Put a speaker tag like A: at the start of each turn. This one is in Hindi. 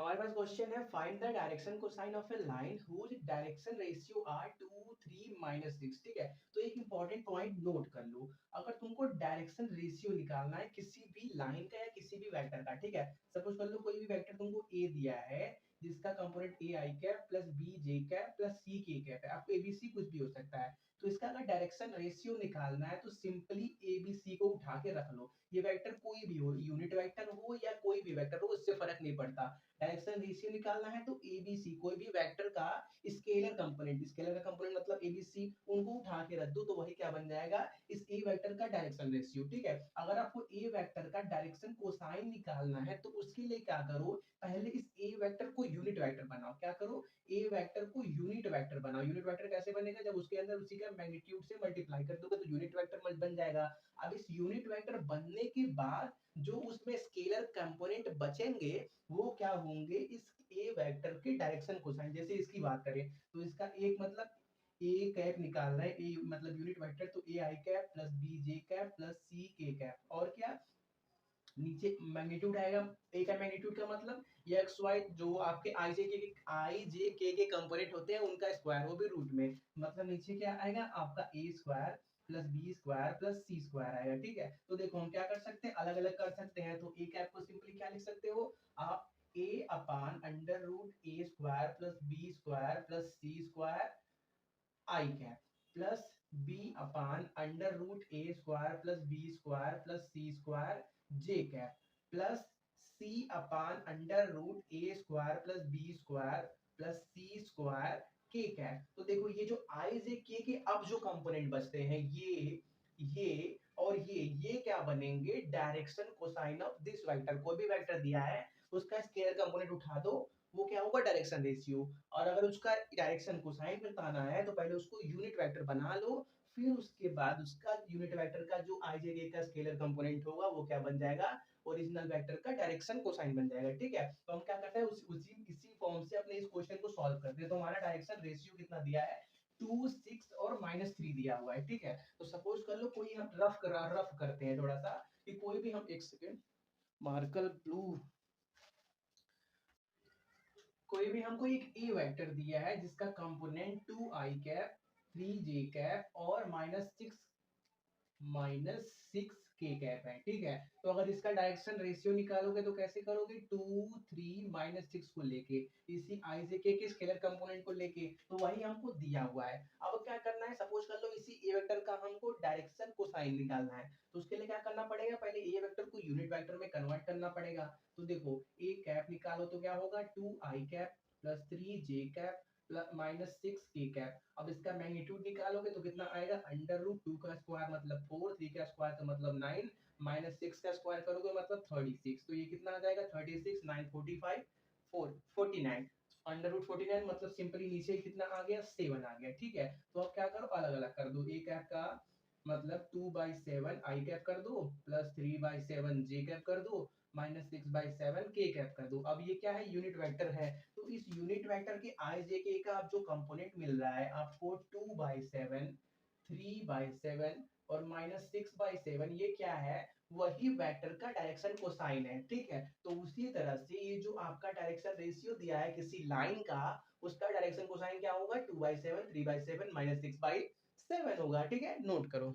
A: हमारे पास क्वेश्चन है find the direction cosine of a line whose direction ratio are 2 3 minus 6। ठीक है, तो एक इंपॉर्टेंट पॉइंट नोट कर लो। अगर तुमको डायरेक्शन रेशियो निकालना है किसी भी लाइन का या किसी भी वेक्टर का, ठीक है, सपोज कर लो कोई भी वेक्टर तुमको ए दिया है जिसका component A i cap plus B j cap plus C k cap है, आपको एबीसी कुछ भी हो सकता है। तो इसका अगर डायरेक्शन रेशियो निकालना है तो सिंपली एबीसी को उठा के रख लो। ये वेक्टर कोई भी हो, यूनिट वेक्टर हो या कोई भी वेक्टर हो, उससे फर्क नहीं पड़ता। डायरेक्शन रेशियो निकालना है तो एबीसी कोई भी वेक्टर का स्केलर का कंपोनेंट मतलब एबीसी उनको उठा के रख दो, तो वही क्या बन जाएगा, इस ए वेक्टर का डायरेक्शन रेशियो। ठीक है, अगर आपको ए वेक्टर का डायरेक्शन कोसाइन निकालना है तो उसके लिए क्या करो, पहले इस ए वेक्टर को यूनिट वेक्टर बनाओ। क्या करो, ए वेक्टर को यूनिट वेक्टर बनाओ। यूनिट वेक्टर कैसे बनेगा, जब उसके अंदर उसी का मैग्नीट्यूड से मल्टीप्लाई कर दोगे तो यूनिट वेक्टर बन जाएगा। अब इस यूनिट वेक्टर बनने के बाद जो उसमें स्केलर कंपोनेंट बचेंगे वो क्या होंगे, इस ए वेक्टर के डायरेक्शन कोसाइन। जैसे इसकी बात करें तो इसका एक मतलब ए कैप निकाल रहा है, ए मतलब यूनिट वेक्टर, तो A i cap plus B j cap plus C k cap, और क्या नीचे मैग्नीट्यूड आएगा। ए का मैग्नीट्यूड का मतलब ये एक्स वाई जो आपके आई जे के कंपोनेंट होते हैं उनका स्क्वायर, वो भी रूट में, मतलब नीचे क्या आएगा आपका A square plus B square plus C square आएगा। ठीक है, तो देखो हम क्या कर सकते हैं, अलग अलग कर सकते हैं। तो ए कैप को सिंपली क्या लिख सकते हो आप, A upon under root A square plus B square plus C square i cap plus B upon under root A square plus B square plus C square j cap plus C upon under root A square plus B square plus C square k cap. तो देखो ये जो आई जे के अब जो कंपोनेंट बचते हैं ये और ये क्या बनेंगे, direction cosine of this vector. कोई भी वेक्टर दिया है उसका स्केलर कंपोनेंट उठा दो, वो क्या होगा, डायरेक्शन रेशियो। और अगर उसका डायरेक्शन कोसाइन बताना है तो पहले उसको यूनिट वेक्टर बना लो, फिर उसके बाद उसका यूनिट वेक्टर का जो आईजे का स्केलर कंपोनेंट होगा वो क्या बन जाएगा, ओरिजिनल वेक्टर का डायरेक्शन कोसाइन बन जाएगा। ठीक है, तो हम क्या करते हैं उसी इसी फॉर्म से अपने इस क्वेश्चन को सॉल्व करते हैं। तो हमारा डायरेक्शन रेशियो कितना दिया है, 2 6 और -3 दिया हुआ है। ठीक है, तो सपोज कर लो कोई हम रफ करते हैं थोड़ा सा, कि कोई भी हम एक सेकेंड मार्कर ब्लू, कोई भी हमको एक ए वेक्टर दिया है जिसका कंपोनेंट 2 आई कैप 3 जे कैप और माइनस सिक्स के कैप है। ठीक है, तो अगर इसका डायरेक्शन रेशियो निकालोगे तो कैसे करोगे, 2 3 -6 को लेके इसी आई जे के स्केलर कंपोनेंट को लेके, तो वही हमको दिया हुआ है। अब क्या करना है, सपोज कर लो इसी ए वेक्टर का हमको डायरेक्शन कोसाइन निकालना है, तो उसके लिए क्या करना पड़ेगा, पहले ए वेक्टर को यूनिट वेक्टर में कन्वर्ट करना पड़ेगा। तो देखो ए कैप निकालो तो क्या होगा, 2 आई कैप प्लस 3 जे कैप -6 के कैप। अब इसका मैग्नीट्यूड निकालोगे तो कितना आएगा, अंडर रूट 2 का स्क्वायर मतलब 4, 3 का स्क्वायर का मतलब 9, -6 का स्क्वायर करोगे मतलब 36। तो ये कितना आ जाएगा, 36 9 45 4 49, अंडर रूट 49 मतलब सिंपली नीचे कितना आ गया, 7 आ गया। ठीक है, तो अब क्या करो, अलग अलग कर दो। ए कैप का मतलब 2/7 आई कैप कर दो प्लस 3/7 जे कैप कर दो -6/7 के कैप कर दो। अब ये क्या है, यूनिट वेक्टर है, तो इस यूनिट वेक्टर के आई जे के का आप जो कंपोनेंट मिल रहा है आपको 2/7 3/7 और -6/7, ये क्या है, वही वेक्टर का डायरेक्शन कोसाइन है। ठीक है, तो उसी तरह से ये जो आपका डायरेक्शन रेशियो दिया है किसी लाइन का, उसका डायरेक्शन कोसाइन क्या होगा, 2/7 3/7 -6/7 होगा। ठीक है, नोट करो।